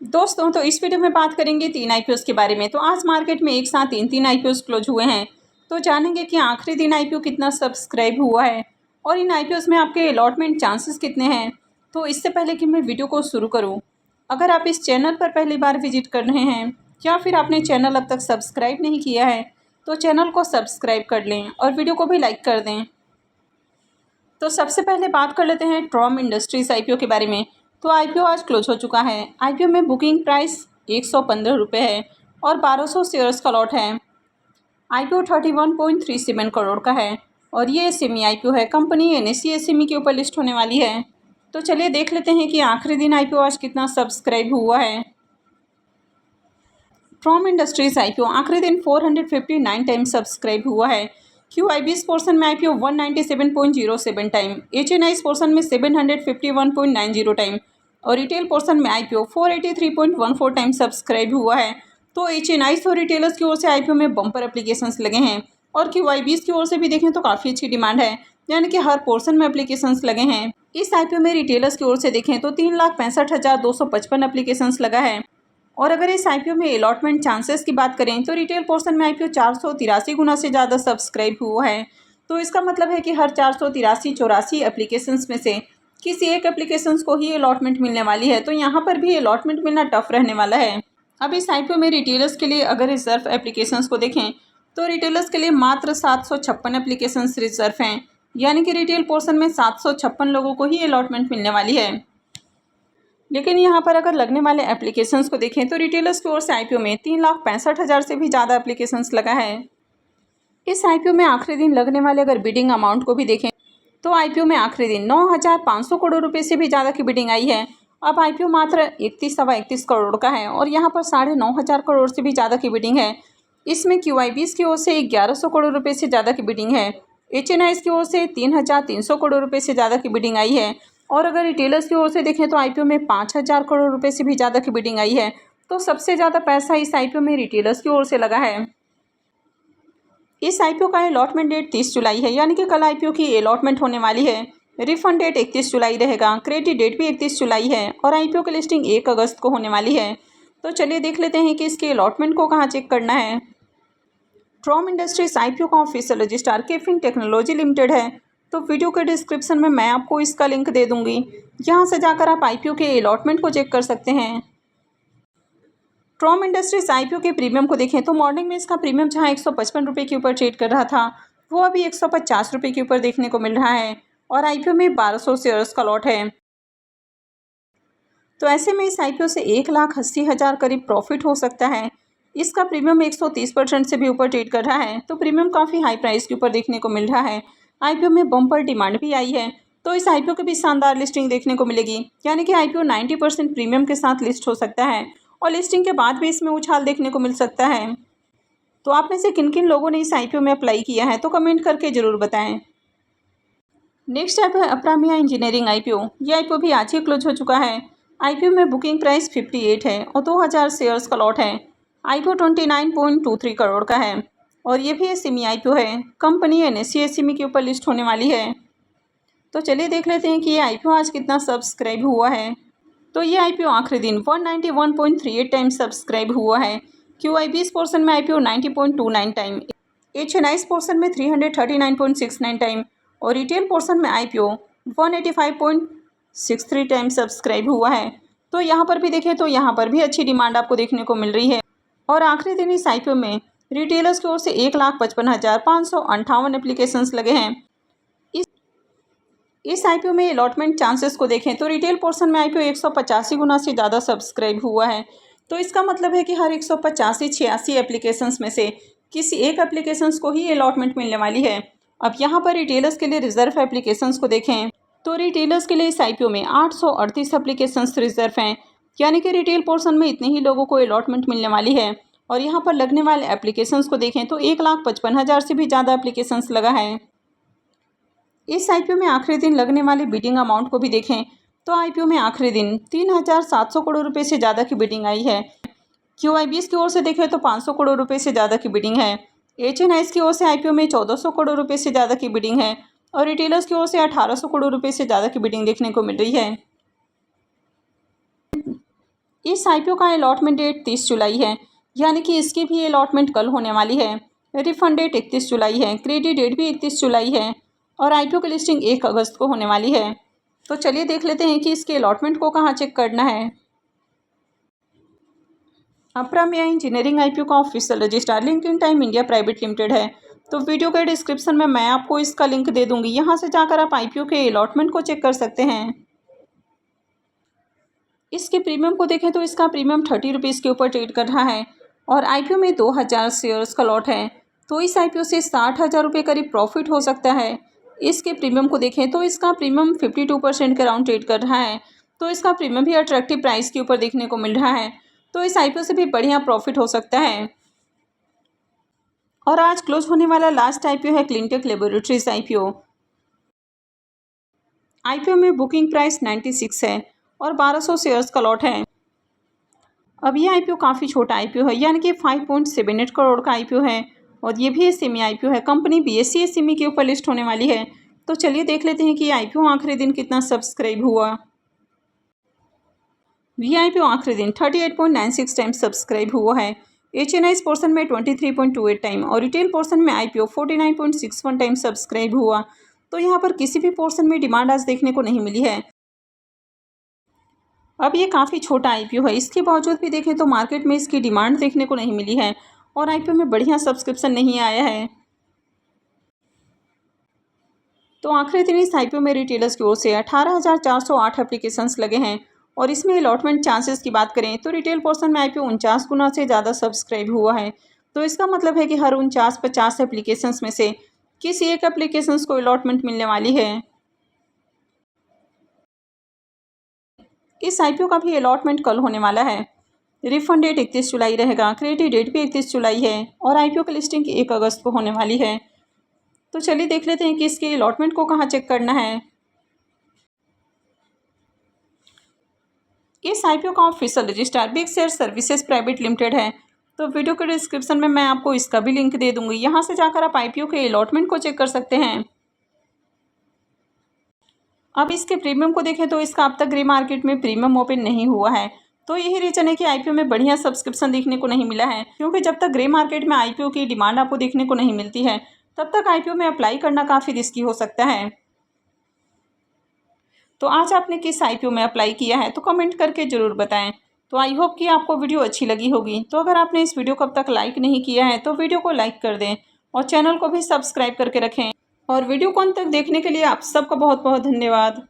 दोस्तों तो इस वीडियो में बात करेंगे 3 आईपीओ के बारे में। तो आज मार्केट में एक साथ तीन आईपीओ क्लोज हुए हैं। तो जानेंगे कि आखिरी दिन आईपीओ कितना सब्सक्राइब हुआ है और इन आईपीओ में आपके अलॉटमेंट चांसेस कितने हैं। तो इससे पहले कि मैं वीडियो को शुरू करूं, अगर आप इस चैनल पर पहली बार विजिट कर रहे हैं या फिर आपने चैनल अब तक सब्सक्राइब नहीं किया है तो चैनल को सब्सक्राइब कर लें और वीडियो को भी लाइक कर दें। तो सबसे पहले बात कर लेते हैं ट्रॉम इंडस्ट्रीज आईपीओ के बारे में। तो आईपीओ आज क्लोज हो चुका है। आईपीओ में बुकिंग प्राइस 115 रुपये है और 1200 शेयर्स का लॉट है। आईपीओ 31.37 करोड़ का है और ये सेमी आईपीओ है। कंपनी एनएसई एसएमई के ऊपर लिस्ट होने वाली है। तो चलिए देख लेते हैं कि आखिरी दिन आईपीओ आज कितना सब्सक्राइब हुआ है। ट्रॉम इंडस्ट्रीज आईपीओ आखिरी दिन 459 टाइम सब्सक्राइब हुआ है। QIB पोर्शन में आईपीओ 197.07 टाइम, HNI पोर्शन में 751.90 टाइम और रिटेल पोर्शन में आईपीओ 483.14 टाइम सब्सक्राइब हुआ है। तो HNI और रिटेलर्स की ओर से आईपीओ में बम्पर एप्लीकेशंस लगे हैं और QIB की ओर से भी देखें तो काफ़ी अच्छी डिमांड है, यानी कि हर पोर्शन में एप्लीकेशंस लगे हैं। इस आईपीओ में रिटेलर्स की ओर से देखें तो 3,65,255 एप्लीकेशंस लगा है। और अगर इस आईपीओ में अलॉटमेंट चांसेस की बात करें तो रिटेल पोर्शन में आईपीओ 483 गुना से ज़्यादा सब्सक्राइब हुआ है। तो इसका मतलब है कि हर 483-84 एप्लीकेशंस में से किसी एक एप्लीकेशंस को ही अलॉटमेंट मिलने वाली है। तो यहाँ पर भी अलॉटमेंट मिलना टफ रहने वाला है। अब इस आईपीओ में रिटेलर्स के लिए अगर रिजर्व एप्लीकेशंस को देखें तो रिटेलर्स के लिए मात्र 756 एप्लीकेशंस रिजर्व हैं, यानी कि रिटेल पोर्शन में 756 लोगों को ही अलॉटमेंट मिलने वाली है। लेकिन यहाँ पर अगर लगने वाले एप्लीकेशंस को देखें तो रिटेलर्स की ओर से आईपीओ में 3,65,000 से भी ज़्यादा एप्लीकेशंस लगा है। इस आईपीओ में आखिरी दिन लगने वाले अगर बिडिंग अमाउंट को भी देखें तो आईपीओ में आखिरी दिन 9,500 करोड़ रुपए से भी ज़्यादा की बिडिंग आई है। अब आईपीओ मात्र 31 करोड़ का है और यहाँ पर 9,500 करोड़ से भी ज़्यादा की बिडिंग है। इसमें QIB की ओर से 1,100 करोड़ रुपये से ज़्यादा की बिडिंग है। HNI की ओर से 3,300 करोड़ रुपये से ज़्यादा की बिडिंग आई है। और अगर रिटेलर्स की ओर से देखें तो आईपीओ में 5,000 करोड़ रुपए से भी ज़्यादा की बिडिंग आई है। तो सबसे ज़्यादा पैसा इस आईपीओ में रिटेलर्स की ओर से लगा है। इस आईपीओ का अलॉटमेंट डेट 30 जुलाई है, यानी कि कल आईपीओ की अलॉटमेंट होने वाली है। रिफंड डेट 31 जुलाई रहेगा। क्रेडिट डेट भी 31 जुलाई है और आईपीओ की लिस्टिंग 1 अगस्त को होने वाली है। तो चलिए देख लेते हैं कि इसके अलॉटमेंट को कहाँ चेक करना है। ट्रॉम इंडस्ट्रीज आईपीओ का ऑफिशियल रजिस्ट्रार केफिन टेक्नोलॉजी लिमिटेड है। तो वीडियो के डिस्क्रिप्शन में मैं आपको इसका लिंक दे दूंगी, यहाँ से जाकर आप आईपीओ के अलॉटमेंट को चेक कर सकते हैं। ट्रॉम इंडस्ट्रीज आईपीओ के प्रीमियम को देखें तो मॉर्निंग में इसका प्रीमियम जहाँ 155 रुपये के ऊपर ट्रेड कर रहा था वो अभी 150 रुपये के ऊपर देखने को मिल रहा है और आईपीओ में 1200 शेयर्स का लॉट है। तो ऐसे में इस आईपीओ से 1,80,000 करीब प्रॉफिट हो सकता है। इसका प्रीमियम 130% से भी ऊपर ट्रेड कर रहा है, तो प्रीमियम काफ़ी हाई प्राइस के ऊपर देखने को मिल रहा है। आईपीओ में बम्पर डिमांड भी आई है, तो इस आईपीओ की भी शानदार लिस्टिंग देखने को मिलेगी, यानी कि आईपीओ 90% प्रीमियम के साथ लिस्ट हो सकता है और लिस्टिंग के बाद भी इसमें उछाल देखने को मिल सकता है। तो आप में से किन किन लोगों ने इस आईपीओ में अप्लाई किया है तो कमेंट करके ज़रूर बताएं। नेक्स्ट आईपीओ है अप्रामिया इंजीनियरिंग आईपीओ। ये आईपीओ भी आज ही क्लोज हो चुका है। आईपीओ में बुकिंग प्राइस 58 है और 2,000 शेयर्स का लॉट है। आईपीओ 29.23 करोड़ का है और ये भी सेमी आईपीओ है। कंपनी एनएसई एसएमई के ऊपर लिस्ट होने वाली है। तो चलिए देख लेते हैं कि ये आईपीओ आज कितना सब्सक्राइब हुआ है। तो ये आईपीओ आखिरी दिन 191.38 टाइम सब्सक्राइब हुआ है। QIB पोर्शन में आईपीओ 90.29 टाइम, HNI पोर्शन में 339.69 टाइम और रिटेल पोर्शन में आईपीओ 185.63 टाइम सब्सक्राइब हुआ है। तो यहाँ पर भी देखें तो यहाँ पर भी अच्छी डिमांड आपको देखने को मिल रही है और आखिरी दिन इस आईपीओ में रिटेलर्स की ओर से 1,55,558 एप्लीकेशंस लगे हैं। इस आईपीओ में अलॉटमेंट चांसेस को देखें तो रिटेल पोर्शन में आईपीओ 185 गुना से ज़्यादा सब्सक्राइब हुआ है। तो इसका मतलब है कि हर 185-86 एप्लीकेशंस में से किसी एक एप्लीकेशंस को ही अलॉटमेंट मिलने वाली है। अब यहाँ पर रिटेलर्स के लिए रिजर्व एप्लीकेशंस को देखें तो रिटेलर्स के लिए इस आईपीओ में 838 एप्लीकेशंस रिजर्व हैं, यानी कि रिटेल पोर्शन में इतने ही लोगों को अलॉटमेंट मिलने वाली है। और यहाँ पर लगने वाले एप्लीकेशंस को देखें तो 1,55,000 से भी ज़्यादा एप्लीकेशंस लगा है। इस आईपीओ में आखिरी दिन लगने वाली बिडिंग अमाउंट को भी देखें तो आईपीओ में आखिरी दिन 3,700 करोड़ रुपए से ज़्यादा की बिडिंग आई है। QIB की ओर से देखें तो 500 करोड़ रुपए से ज़्यादा की बिडिंग है। HNI की ओर से आईपीओ में 1,400 करोड़ रुपए से ज़्यादा की बिडिंग है और रिटेलर्स की ओर से 1,800 करोड़ रुपए से ज़्यादा की बिडिंग देखने को मिल रही है। इस आईपीओ का अलॉटमेंट डेट 30 जुलाई है, यानी कि इसकी भी अलॉटमेंट कल होने वाली है। रिफंड डेट 31 जुलाई है, क्रेडिट डेट भी 31 जुलाई है और आईपीओ की लिस्टिंग 1 अगस्त को होने वाली है। तो चलिए देख लेते हैं कि इसके अलॉटमेंट को कहाँ चेक करना है। अप्रमेय इंजीनियरिंग आईपीओ का official registrar LinkedIn time India private limited है। तो वीडियो के डिस्क्रिप्शन में मैं आपको इसका लिंक दे दूंगी, यहाँ से जाकर आप आईपीओ के अलॉटमेंट को चेक कर सकते हैं। इसके प्रीमियम को देखें तो इसका प्रीमियम 30 रुपीज़ के ऊपर ट्रेड कर रहा है और आईपीओ में 2000 शेयर्स का लॉट है। तो इस आईपीओ से 60,000 रुपये करीब प्रॉफिट हो सकता है। इसके प्रीमियम को देखें तो इसका प्रीमियम 52% के अराउंड ट्रेड कर रहा है। तो इसका प्रीमियम भी अट्रैक्टिव प्राइस के ऊपर देखने को मिल रहा है। तो इस आईपीओ से भी बढ़िया प्रॉफिट हो सकता है। और आज क्लोज होने वाला लास्ट आईपीओ है क्लिनटेक लेबोरेटरीज आईपीओ। आईपीओ में बुकिंग प्राइस 96 है और 1200 शेयर्स का लॉट है। अब ये आईपीओ काफ़ी छोटा आईपीओ है, यानी कि 5.78 करोड़ का आईपीओ है और ये भी एसएमई आईपीओ है। कंपनी बीएसई एसएमई के ऊपर लिस्ट होने वाली है। तो चलिए देख लेते हैं कि आईपीओ आखिरी दिन कितना सब्सक्राइब हुआ। ये आईपीओ आखिरी दिन 38.96 टाइम सब्सक्राइब हुआ है। एचएनआई पोर्सन में 23.28 टाइम और रिटेल पोर्सन में आईपीओ 49.61 टाइम सब्सक्राइब हुआ। तो यहाँ पर किसी भी पोर्सन में डिमांड आज देखने को नहीं मिली है। अब ये काफ़ी छोटा आईपीओ है, इसके बावजूद भी देखें तो मार्केट में इसकी डिमांड देखने को नहीं मिली है और आईपीओ में बढ़िया सब्सक्रिप्शन नहीं आया है। तो आखिरी दिन इस आईपीओ में रिटेलर्स की ओर से 18,408 एप्लीकेशंस लगे हैं और इसमें अलॉटमेंट चांसेस की बात करें तो रिटेल पोर्शन में आईपीओ 49 गुना से ज़्यादा सब्सक्राइब हुआ है। तो इसका मतलब है कि हर 49-50 एप्लीकेशंस में से किसी एक एप्लीकेशंस को अलॉटमेंट मिलने वाली है। इस आईपीओ का भी अलॉटमेंट कल होने वाला है। रिफंड डेट 31 जुलाई रहेगा, क्रेडिट डेट भी 31 जुलाई है और आईपीओ की लिस्टिंग 1 अगस्त को होने वाली है। तो चलिए देख लेते हैं कि इसके अलॉटमेंट को कहाँ चेक करना है। इस आईपीओ का official registrar big share services private limited है। तो वीडियो के डिस्क्रिप्शन में मैं आपको इसका भी लिंक दे दूंगी, यहाँ से जाकर आप आईपीओ के अलॉटमेंट को चेक कर सकते हैं। अब इसके प्रीमियम को देखें तो इसका अब तक ग्रे मार्केट में प्रीमियम ओपन नहीं हुआ है। तो यही रीजन है कि आईपीओ में बढ़िया सब्सक्रिप्शन देखने को नहीं मिला है, क्योंकि जब तक ग्रे मार्केट में आईपीओ की डिमांड आपको देखने को नहीं मिलती है तब तक आईपीओ में अप्लाई करना काफ़ी रिस्की हो सकता है। तो आज आपने किस आईपीओ में अप्लाई किया है तो कमेंट करके ज़रूर बताएं। तो आई होप कि आपको वीडियो अच्छी लगी होगी। तो अगर आपने इस वीडियो को अब तक लाइक नहीं किया है तो वीडियो को लाइक कर दें और चैनल को भी सब्सक्राइब करके रखें। और वीडियो को अंत तक देखने के लिए आप सबका बहुत बहुत धन्यवाद।